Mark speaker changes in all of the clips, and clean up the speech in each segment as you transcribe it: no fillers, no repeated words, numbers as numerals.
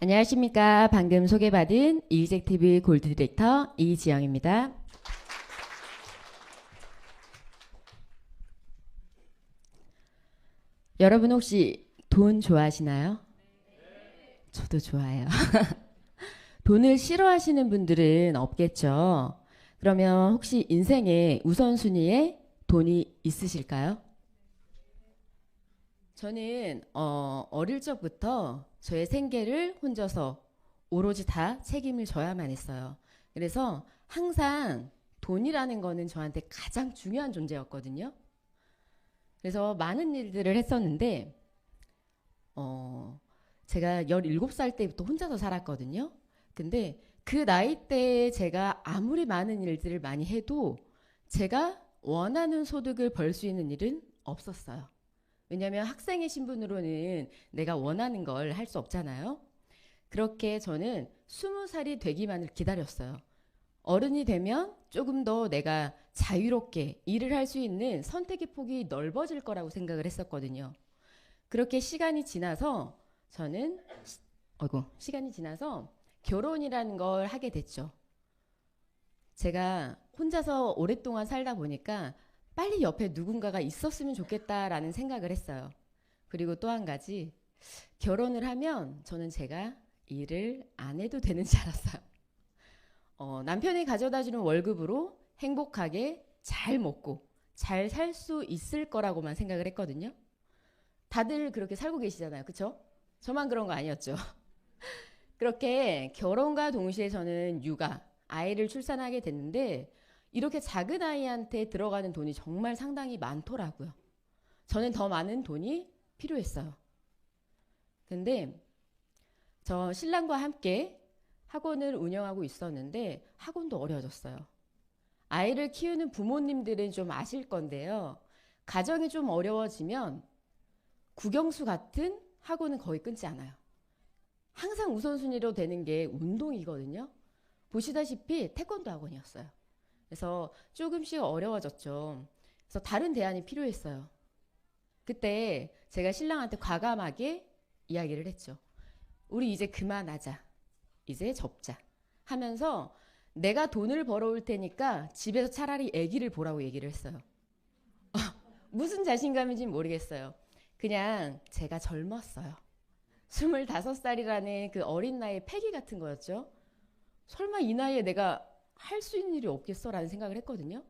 Speaker 1: 안녕하십니까. 방금 소개받은 이젝티브 골드 디렉터 이지영입니다. 여러분 혹시 돈 좋아하시나요? 저도 좋아해요. 돈을 싫어하시는 분들은 없겠죠. 그러면 혹시 인생의 우선순위에 돈이 있으실까요? 저는 어릴 적부터 저의 생계를 혼자서 오로지 다 책임을 져야만 했어요. 그래서 항상 돈이라는 거는 저한테 가장 중요한 존재였거든요. 그래서 많은 일들을 했었는데 어, 제가 17살 때부터 혼자서 살았거든요. 근데 그 나이 때에 제가 아무리 많은 일들을 많이 해도 제가 원하는 소득을 벌 수 있는 일은 없었어요. 왜냐하면 학생의 신분으로는 내가 원하는 걸 할 수 없잖아요. 그렇게 저는 20살이 되기만을 기다렸어요. 어른이 되면 조금 더 내가 자유롭게 일을 할 수 있는 선택의 폭이 넓어질 거라고 생각을 했었거든요. 그렇게 시간이 지나서 저는 시간이 지나서 결혼이라는 걸 하게 됐죠. 제가 혼자서 오랫동안 살다 보니까 빨리 옆에 누군가가 있었으면 좋겠다라는 생각을 했어요. 그리고 또 한 가지, 결혼을 하면 저는 제가 일을 안 해도 되는 줄 알았어요. 남편이 가져다주는 월급으로 행복하게 잘 먹고 잘 살 수 있을 거라고만 생각을 했거든요. 다들 그렇게 살고 계시잖아요. 그쵸? 저만 그런 거 아니었죠. 그렇게 결혼과 동시에 저는 육아, 아이를 출산하게 됐는데 이렇게 작은 아이한테 들어가는 돈이 정말 상당히 많더라고요. 저는 더 많은 돈이 필요했어요. 근데 저 신랑과 함께 학원을 운영하고 있었는데 학원도 어려워졌어요. 아이를 키우는 부모님들은 좀 아실 건데요. 가정이 좀 어려워지면 국영수 같은 학원은 거의 끊지 않아요. 항상 우선순위로 되는 게 운동이거든요. 보시다시피 태권도 학원이었어요. 그래서 조금씩 어려워졌죠. 그래서 다른 대안이 필요했어요. 그때 제가 신랑한테 과감하게 이야기를 했죠. 우리 이제 그만하자. 이제 접자. 하면서 내가 돈을 벌어올 테니까 집에서 차라리 아기를 보라고 얘기를 했어요. 무슨 자신감인지 모르겠어요. 그냥 제가 젊었어요. 25살이라는 그 어린 나이의 패기 같은 거였죠. 설마 이 나이에 내가 할 수 있는 일이 없겠어라는 생각을 했거든요.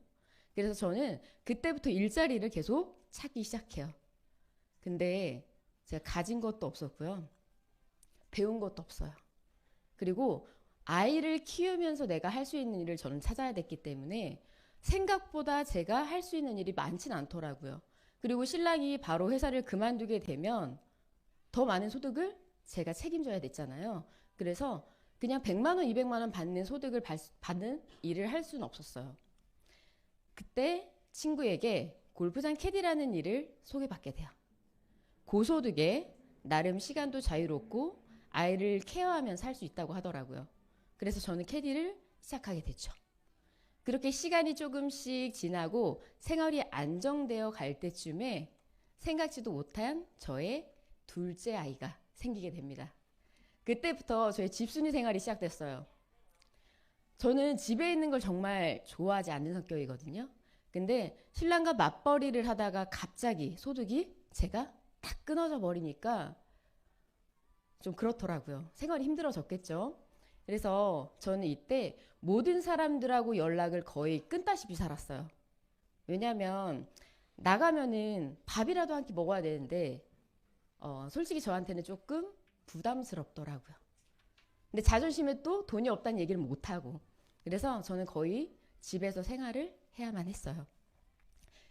Speaker 1: 그래서 저는 그때부터 일자리를 계속 찾기 시작해요. 근데 제가 가진 것도 없었고요. 배운 것도 없어요. 그리고 아이를 키우면서 내가 할 수 있는 일을 저는 찾아야 됐기 때문에 생각보다 제가 할 수 있는 일이 많진 않더라고요. 그리고 신랑이 바로 회사를 그만두게 되면 더 많은 소득을 제가 책임져야 됐잖아요. 그래서 그냥 100만 원, 200만 원 받는 소득을 받는 일을 할 수는 없었어요. 그때 친구에게 골프장 캐디라는 일을 소개받게 돼요. 고소득에 나름 시간도 자유롭고 아이를 케어하면 살 수 있다고 하더라고요. 그래서 저는 캐디를 시작하게 됐죠. 그렇게 시간이 조금씩 지나고 생활이 안정되어 갈 때쯤에 생각지도 못한 저의 둘째 아이가 생기게 됩니다. 그때부터 저의 집순이 생활이 시작됐어요. 저는 집에 있는 걸 정말 좋아하지 않는 성격이거든요. 근데 신랑과 맞벌이를 하다가 갑자기 소득이 제가 딱 끊어져 버리니까 좀 그렇더라고요. 생활이 힘들어졌겠죠. 그래서 저는 이때 모든 사람들하고 연락을 거의 끊다시피 살았어요. 왜냐하면 나가면은 밥이라도 한 끼 먹어야 되는데 솔직히 저한테는 조금 부담스럽더라고요. 근데 자존심에 또 돈이 없다는 얘기를 못하고 그래서 저는 거의 집에서 생활을 해야만 했어요.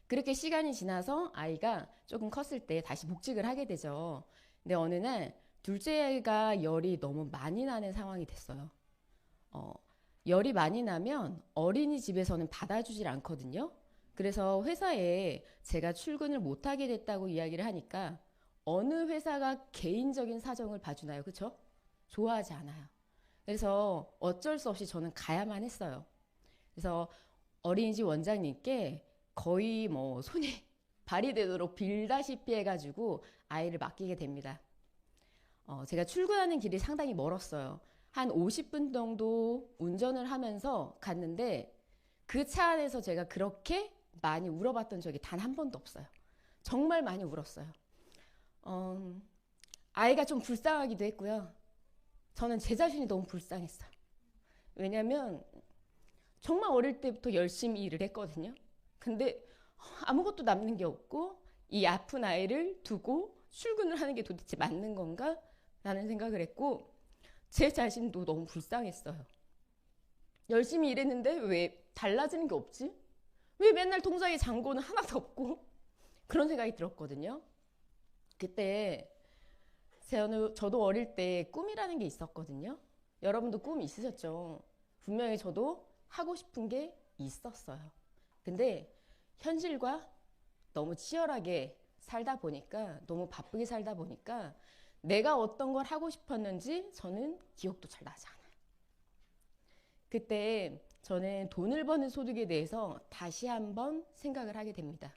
Speaker 1: 그렇게 시간이 지나서 아이가 조금 컸을 때 다시 복직을 하게 되죠. 근데 어느 날 둘째 아이가 열이 너무 많이 나는 상황이 됐어요. 어, 열이 많이 나면 어린이집에서는 받아주질 않거든요. 그래서 회사에 제가 출근을 못하게 됐다고 이야기를 하니까 어느 회사가 개인적인 사정을 봐주나요? 그쵸? 좋아하지 않아요. 그래서 어쩔 수 없이 저는 가야만 했어요. 그래서 어린이집 원장님께 거의 뭐 손이 발이 되도록 빌다시피 해가지고 아이를 맡기게 됩니다. 제가 출근하는 길이 상당히 멀었어요. 한 50분 정도 운전을 하면서 갔는데 그 차 안에서 제가 그렇게 많이 울어봤던 적이 단 한 번도 없어요. 정말 많이 울었어요. 아이가 좀 불쌍하기도 했고요. 저는 제 자신이 너무 불쌍했어요. 왜냐면 정말 어릴 때부터 열심히 일을 했거든요. 근데 아무것도 남는 게 없고 이 아픈 아이를 두고 출근을 하는 게 도대체 맞는 건가? 라는 생각을 했고 제 자신도 너무 불쌍했어요. 열심히 일했는데 왜 달라지는 게 없지? 왜 맨날 통장에 잔고는 하나도 없고? 그런 생각이 들었거든요. 그때 저도 어릴 때 꿈이라는 게 있었거든요. 여러분도 꿈 있으셨죠? 분명히 저도 하고 싶은 게 있었어요. 근데 현실과 너무 치열하게 살다 보니까, 너무 바쁘게 살다 보니까 내가 어떤 걸 하고 싶었는지 저는 기억도 잘 나지 않아요. 그때 저는 돈을 버는 소득에 대해서 다시 한번 생각을 하게 됩니다.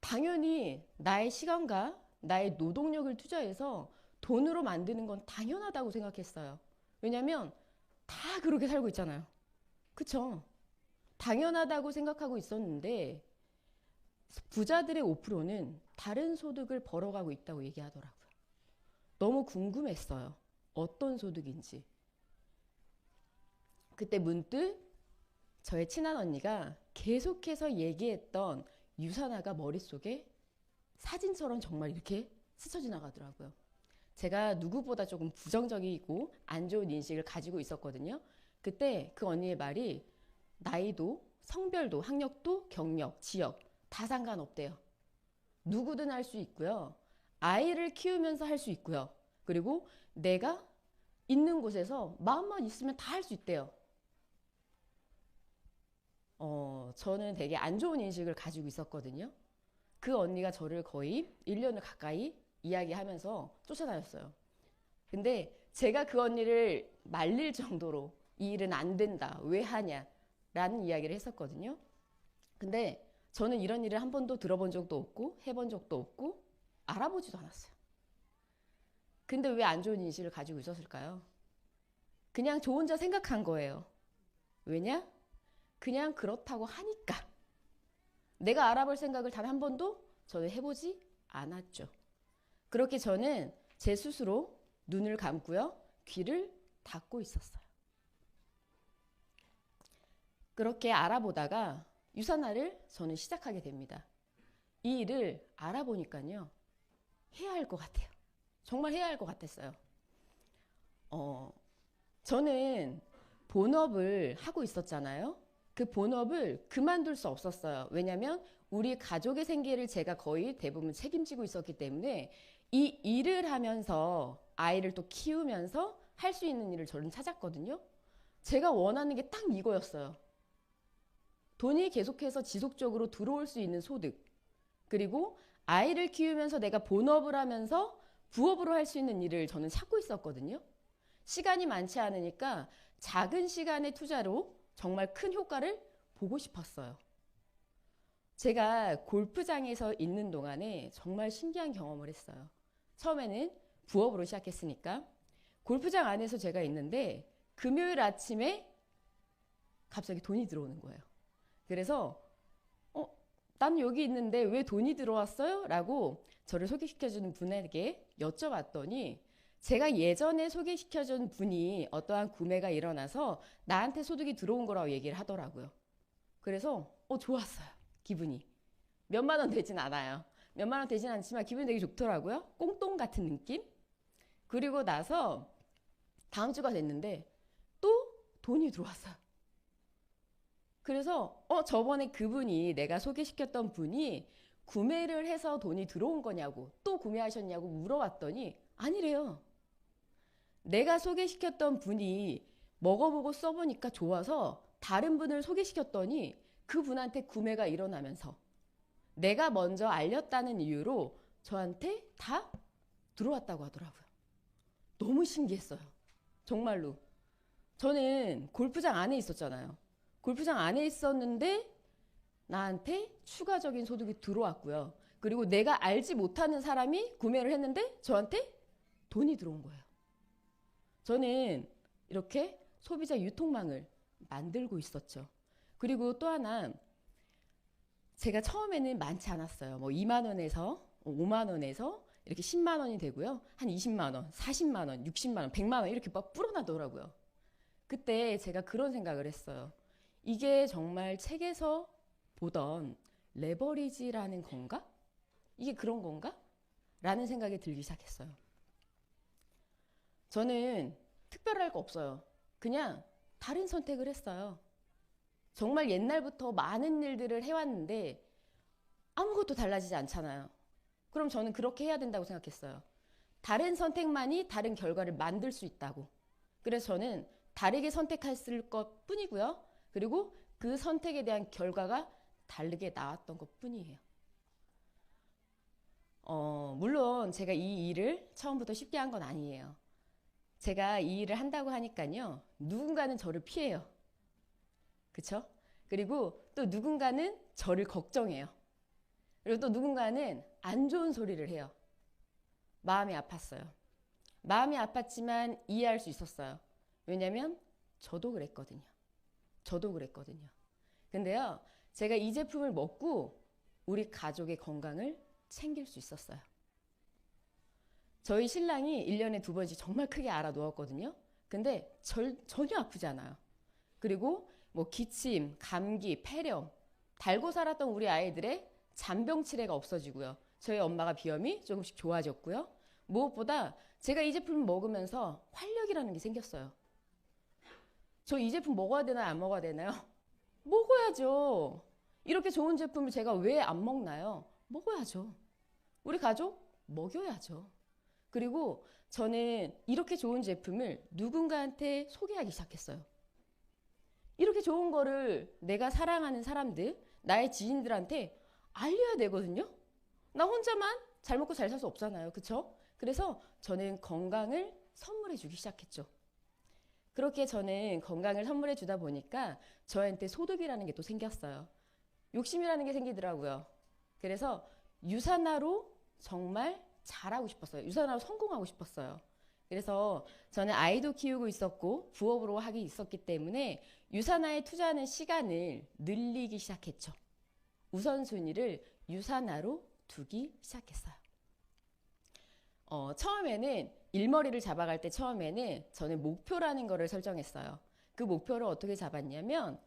Speaker 1: 당연히 나의 시간과 나의 노동력을 투자해서 돈으로 만드는 건 당연하다고 생각했어요. 왜냐면 다 그렇게 살고 있잖아요. 그쵸? 당연하다고 생각하고 있었는데 부자들의 5%는 다른 소득을 벌어가고 있다고 얘기하더라고요. 너무 궁금했어요. 어떤 소득인지. 그때 문득 저의 친한 언니가 계속해서 얘기했던 유산화가 머릿속에 사진처럼 정말 이렇게 스쳐 지나가더라고요. 제가 누구보다 조금 부정적이고 안 좋은 인식을 가지고 있었거든요. 그때 그 언니의 말이 나이도, 성별도, 학력도, 경력, 지역 다 상관없대요. 누구든 할 수 있고요. 아이를 키우면서 할 수 있고요. 그리고 내가 있는 곳에서 마음만 있으면 다 할 수 있대요. 저는 되게 안 좋은 인식을 가지고 있었거든요. 그 언니가 저를 거의 1년을 가까이 이야기하면서 쫓아다녔어요. 근데 제가 그 언니를 말릴 정도로 이 일은 안 된다, 왜 하냐 라는 이야기를 했었거든요. 근데 저는 이런 일을 한 번도 들어본 적도 없고 해본 적도 없고 알아보지도 않았어요. 근데 왜 안 좋은 인식을 가지고 있었을까요? 그냥 저 혼자 생각한 거예요. 왜냐? 그냥 그렇다고 하니까. 내가 알아볼 생각을 단 한 번도 저는 해보지 않았죠. 그렇게 저는 제 스스로 눈을 감고요. 귀를 닫고 있었어요. 그렇게 알아보다가 유산화를 저는 시작하게 됩니다. 이 일을 알아보니까요. 해야 할 것 같아요. 정말 해야 할 것 같았어요. 저는 본업을 하고 있었잖아요. 그 본업을 그만둘 수 없었어요. 왜냐하면 우리 가족의 생계를 제가 거의 대부분 책임지고 있었기 때문에 이 일을 하면서 아이를 또 키우면서 할 수 있는 일을 저는 찾았거든요. 제가 원하는 게 딱 이거였어요. 돈이 계속해서 지속적으로 들어올 수 있는 소득, 그리고 아이를 키우면서 내가 본업을 하면서 부업으로 할 수 있는 일을 저는 찾고 있었거든요. 시간이 많지 않으니까 작은 시간의 투자로 정말 큰 효과를 보고 싶었어요. 제가 골프장에서 있는 동안에 정말 신기한 경험을 했어요. 처음에는 부업으로 시작했으니까 골프장 안에서 제가 있는데 금요일 아침에 갑자기 돈이 들어오는 거예요. 그래서 난 여기 있는데 왜 돈이 들어왔어요? 라고 저를 소개시켜주는 분에게 여쭤봤더니 제가 예전에 소개시켜준 분이 어떠한 구매가 일어나서 나한테 소득이 들어온 거라고 얘기를 하더라고요. 그래서 좋았어요. 기분이. 몇만 원 되진 않아요. 몇만 원 되진 않지만 기분이 되게 좋더라고요. 꽁돈 같은 느낌? 그리고 나서 다음 주가 됐는데 또 돈이 들어왔어요. 그래서 저번에 그분이 내가 소개시켰던 분이 구매를 해서 돈이 들어온 거냐고 또 구매하셨냐고 물어봤더니 아니래요. 내가 소개시켰던 분이 먹어보고 써보니까 좋아서 다른 분을 소개시켰더니 그분한테 구매가 일어나면서 내가 먼저 알렸다는 이유로 저한테 다 들어왔다고 하더라고요. 너무 신기했어요. 정말로. 저는 골프장 안에 있었잖아요. 골프장 안에 있었는데 나한테 추가적인 소득이 들어왔고요. 그리고 내가 알지 못하는 사람이 구매를 했는데 저한테 돈이 들어온 거예요. 저는 이렇게 소비자 유통망을 만들고 있었죠. 그리고 또 하나, 제가 처음에는 많지 않았어요. 뭐 2만 원에서 5만 원에서 이렇게 10만 원이 되고요. 한 20만 원, 40만 원, 60만 원, 100만 원 이렇게 막 불어나더라고요. 그때 제가 그런 생각을 했어요. 이게 정말 책에서 보던 레버리지라는 건가? 이게 그런 건가? 라는 생각이 들기 시작했어요. 저는 특별할 거 없어요. 그냥 다른 선택을 했어요. 정말 옛날부터 많은 일들을 해왔는데 아무것도 달라지지 않잖아요. 그럼 저는 그렇게 해야 된다고 생각했어요. 다른 선택만이 다른 결과를 만들 수 있다고. 그래서 저는 다르게 선택했을 것 뿐이고요. 그리고 그 선택에 대한 결과가 다르게 나왔던 것 뿐이에요. 물론 제가 이 일을 처음부터 쉽게 한 건 아니에요. 제가 이 일을 한다고 하니까요. 누군가는 저를 피해요. 그쵸? 그리고 또 누군가는 저를 걱정해요. 그리고 또 누군가는 안 좋은 소리를 해요. 마음이 아팠어요. 마음이 아팠지만 이해할 수 있었어요. 왜냐면 저도 그랬거든요. 저도 그랬거든요. 근데요, 제가 이 제품을 먹고 우리 가족의 건강을 챙길 수 있었어요. 저희 신랑이 1년에 2번씩 정말 크게 앓아 누웠거든요. 근데 전혀 아프지 않아요. 그리고 뭐 기침, 감기, 폐렴, 달고 살았던 우리 아이들의 잔병치레가 없어지고요. 저희 엄마가 비염이 조금씩 좋아졌고요. 무엇보다 제가 이 제품을 먹으면서 활력이라는 게 생겼어요. 저 이 제품 먹어야 되나요? 안 먹어야 되나요? 먹어야죠. 이렇게 좋은 제품을 제가 왜 안 먹나요? 먹어야죠. 우리 가족 먹여야죠. 그리고 저는 이렇게 좋은 제품을 누군가한테 소개하기 시작했어요. 이렇게 좋은 거를 내가 사랑하는 사람들, 나의 지인들한테 알려야 되거든요. 나 혼자만 잘 먹고 잘 살 수 없잖아요. 그쵸? 그래서 저는 건강을 선물해 주기 시작했죠. 그렇게 저는 건강을 선물해 주다 보니까 저한테 소득이라는 게 또 생겼어요. 욕심이라는 게 생기더라고요. 그래서 유산화로 정말 잘하고 싶었어요. 유산화로 성공하고 싶었어요. 그래서 저는 아이도 키우고 있었고 부업으로 하기 있었기 때문에 유산화에 투자하는 시간을 늘리기 시작했죠. 우선순위를 유산화로 두기 시작했어요. 처음에는 일머리를 잡아갈 때 처음에는 저는 목표라는 거를 설정했어요. 그 목표를 어떻게 잡았냐면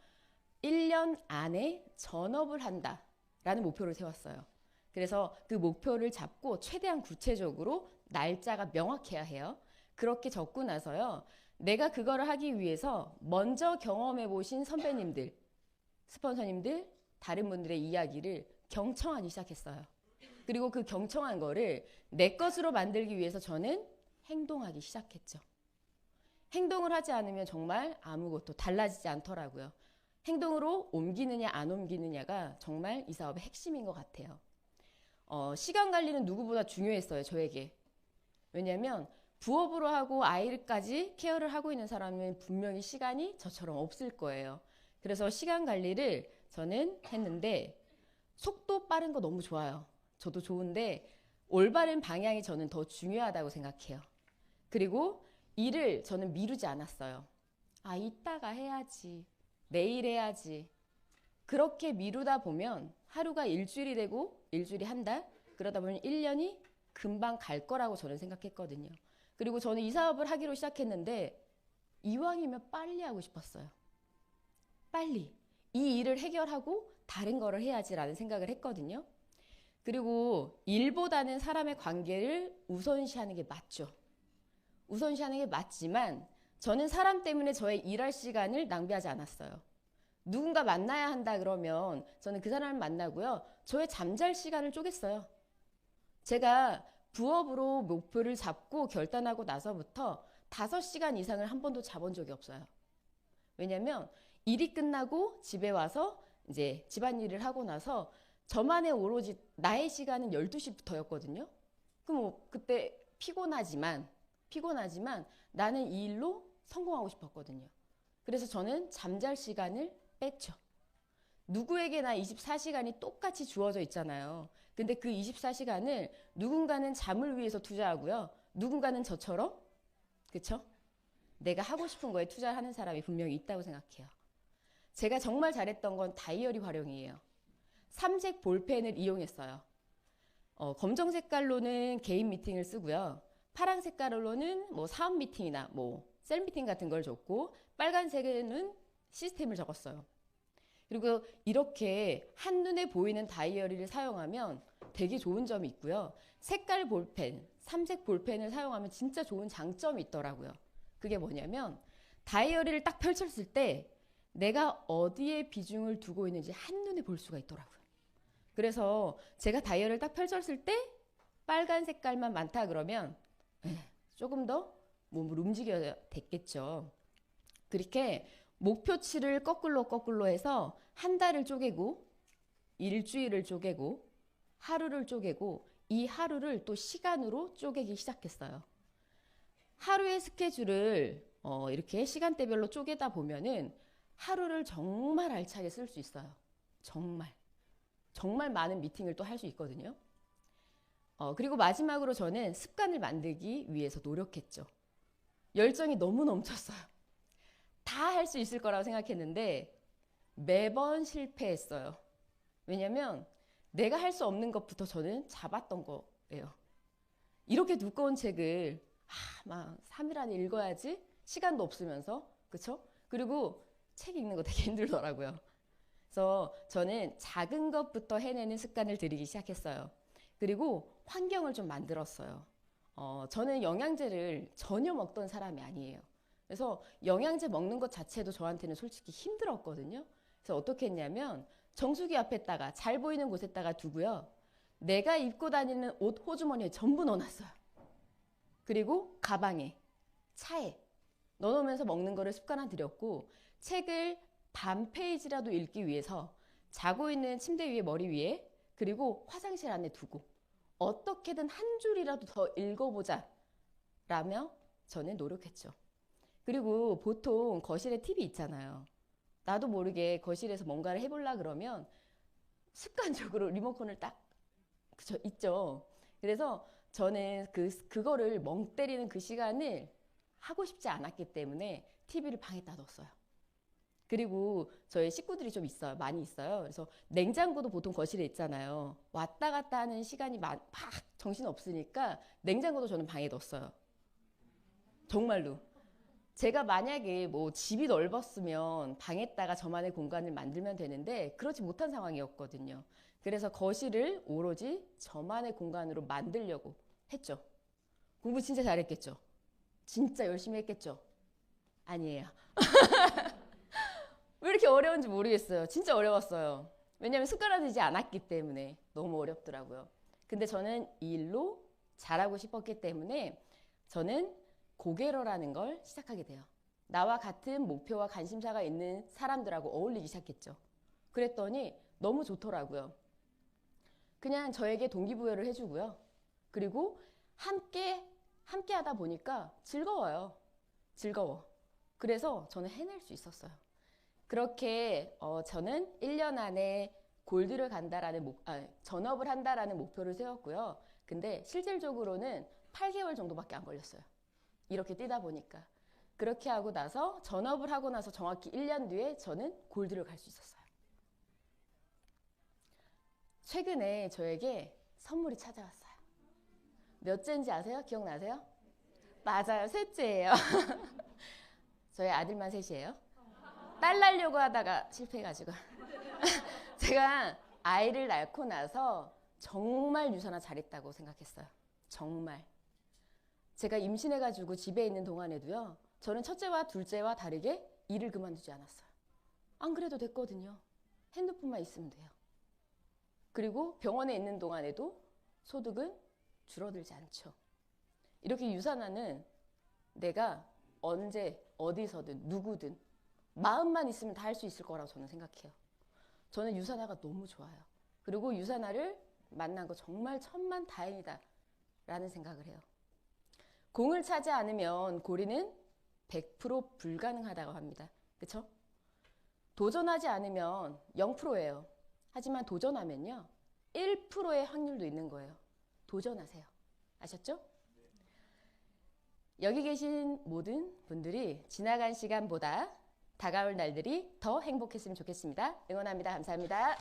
Speaker 1: 1년 안에 전업을 한다라는 목표를 세웠어요. 그래서 그 목표를 잡고 최대한 구체적으로 날짜가 명확해야 해요. 그렇게 적고 나서요. 내가 그거를 하기 위해서 먼저 경험해 보신 선배님들, 스폰서님들, 다른 분들의 이야기를 경청하기 시작했어요. 그리고 그 경청한 거를 내 것으로 만들기 위해서 저는 행동하기 시작했죠. 행동을 하지 않으면 정말 아무것도 달라지지 않더라고요. 행동으로 옮기느냐 안 옮기느냐가 정말 이 사업의 핵심인 것 같아요. 시간 관리는 누구보다 중요했어요, 저에게. 왜냐하면 부업으로 하고 아이까지 케어를 하고 있는 사람은 분명히 시간이 저처럼 없을 거예요. 그래서 시간 관리를 저는 했는데 속도 빠른 거 너무 좋아요. 저도 좋은데 올바른 방향이 저는 더 중요하다고 생각해요. 그리고 일을 저는 미루지 않았어요. 이따가 해야지. 내일 해야지. 그렇게 미루다 보면 하루가 일주일이 되고 일주일이 한 달, 그러다 보면 1년이 금방 갈 거라고 저는 생각했거든요. 그리고 저는 이 사업을 하기로 시작했는데 이왕이면 빨리 하고 싶었어요. 빨리. 이 일을 해결하고 다른 거를 해야지라는 생각을 했거든요. 그리고 일보다는 사람의 관계를 우선시하는 게 맞죠. 우선시하는 게 맞지만 저는 사람 때문에 저의 일할 시간을 낭비하지 않았어요. 누군가 만나야 한다 그러면 저는 그 사람을 만나고요. 저의 잠잘 시간을 쪼갰어요. 제가 부업으로 목표를 잡고 결단하고 나서부터 5시간 이상을 한 번도 자본 적이 없어요. 왜냐면 일이 끝나고 집에 와서 이제 집안일을 하고 나서 저만의 오로지 나의 시간은 12시부터였거든요. 그럼 뭐 그때 피곤하지만 나는 이 일로 성공하고 싶었거든요. 그래서 저는 잠잘 시간을 뺐죠. 누구에게나 24시간이 똑같이 주어져 있잖아요. 근데 그 24시간을 누군가는 잠을 위해서 투자하고요. 누군가는 저처럼, 그쵸? 내가 하고 싶은 거에 투자하는 사람이 분명히 있다고 생각해요. 제가 정말 잘했던 건 다이어리 활용이에요. 삼색 볼펜을 이용했어요. 검정 색깔로는 개인 미팅을 쓰고요. 파란 색깔로는 뭐 사업 미팅이나 뭐 셀 미팅 같은 걸 줬고, 빨간색에는 시스템을 적었어요. 그리고 이렇게 한눈에 보이는 다이어리를 사용하면 되게 좋은 점이 있고요. 색깔 볼펜, 삼색 볼펜을 사용하면 진짜 좋은 장점이 있더라고요. 그게 뭐냐면 다이어리를 딱 펼쳤을 때 내가 어디에 비중을 두고 있는지 한눈에 볼 수가 있더라고요. 그래서 제가 다이어리를 딱 펼쳤을 때 빨간 색깔만 많다 그러면 조금 더 몸을 움직여야 됐겠죠. 그렇게 목표치를 거꾸로 해서 한 달을 쪼개고 일주일을 쪼개고 하루를 쪼개고 이 하루를 또 시간으로 쪼개기 시작했어요. 하루의 스케줄을 이렇게 시간대별로 쪼개다 보면은 하루를 정말 알차게 쓸 수 있어요. 정말 많은 미팅을 또 할 수 있거든요. 그리고 마지막으로 저는 습관을 만들기 위해서 노력했죠. 열정이 너무 넘쳤어요. 다 할 수 있을 거라고 생각했는데 매번 실패했어요. 왜냐면 내가 할 수 없는 것부터 저는 잡았던 거예요. 이렇게 두꺼운 책을 막 3일 안에 읽어야지 시간도 없으면서, 그쵸? 그리고 책 읽는 거 되게 힘들더라고요. 그래서 저는 작은 것부터 해내는 습관을 들이기 시작했어요. 그리고 환경을 좀 만들었어요. 저는 영양제를 전혀 먹던 사람이 아니에요. 그래서 영양제 먹는 것 자체도 저한테는 솔직히 힘들었거든요. 그래서 어떻게 했냐면 정수기 앞에다가 잘 보이는 곳에다가 두고요. 내가 입고 다니는 옷 호주머니에 전부 넣어놨어요. 그리고 가방에, 차에 넣어놓으면서 먹는 거를 습관화들였고, 책을 반 페이지라도 읽기 위해서 자고 있는 침대 위에 머리 위에 그리고 화장실 안에 두고 어떻게든 한 줄이라도 더 읽어보자 라며 저는 노력했죠. 그리고 보통 거실에 TV 있잖아요. 나도 모르게 거실에서 뭔가를 해보려 그러면 습관적으로 리모컨을 딱 있죠. 그래서 저는 그거를 멍 때리는 그 시간을 하고 싶지 않았기 때문에 TV를 방에다 뒀어요. 그리고 저희 식구들이 좀 있어요. 많이 있어요. 그래서 냉장고도 보통 거실에 있잖아요. 왔다 갔다 하는 시간이 막 정신 없으니까 냉장고도 저는 방에 뒀어요. 정말로. 제가 만약에 뭐 집이 넓었으면 방에다가 저만의 공간을 만들면 되는데 그렇지 못한 상황이었거든요. 그래서 거실을 오로지 저만의 공간으로 만들려고 했죠. 공부 진짜 잘했겠죠? 진짜 열심히 했겠죠? 아니에요. 왜 이렇게 어려운지 모르겠어요. 진짜 어려웠어요. 왜냐면 습관화되지 않았기 때문에 너무 어렵더라고요. 근데 저는 이 일로 잘하고 싶었기 때문에 저는 고개러라는 걸 시작하게 돼요. 나와 같은 목표와 관심사가 있는 사람들하고 어울리기 시작했죠. 그랬더니 너무 좋더라고요. 그냥 저에게 동기부여를 해주고요. 그리고 함께 하다 보니까 즐거워요. 즐거워. 그래서 저는 해낼 수 있었어요. 그렇게 저는 1년 안에 골드를 간다라는 전업을 한다라는 목표를 세웠고요. 근데 실질적으로는 8개월 정도밖에 안 걸렸어요. 이렇게 뛰다 보니까. 그렇게 하고 나서 전업을 하고 나서 정확히 1년 뒤에 저는 골드를 갈 수 있었어요. 최근에 저에게 선물이 찾아왔어요. 몇째인지 아세요? 기억나세요? 맞아요. 셋째예요. 저희 아들만 셋이에요. 딸 낳으려고 하다가 실패해가지고. 제가 아이를 낳고 나서 정말 유산화 잘했다고 생각했어요. 정말. 제가 임신해가지고 집에 있는 동안에도요. 저는 첫째와 둘째와 다르게 일을 그만두지 않았어요. 안 그래도 됐거든요. 핸드폰만 있으면 돼요. 그리고 병원에 있는 동안에도 소득은 줄어들지 않죠. 이렇게 유산화는 내가 언제 어디서든 누구든 마음만 있으면 다 할 수 있을 거라고 저는 생각해요. 저는 유산화가 너무 좋아요. 그리고 유산화를 만난 거 정말 천만다행이다 라는 생각을 해요. 공을 차지 않으면 고리는 100% 불가능하다고 합니다. 그쵸? 도전하지 않으면 0%예요. 하지만 도전하면요 1%의 확률도 있는 거예요. 도전하세요. 아셨죠? 여기 계신 모든 분들이 지나간 시간보다 다가올 날들이 더 행복했으면 좋겠습니다. 응원합니다. 감사합니다.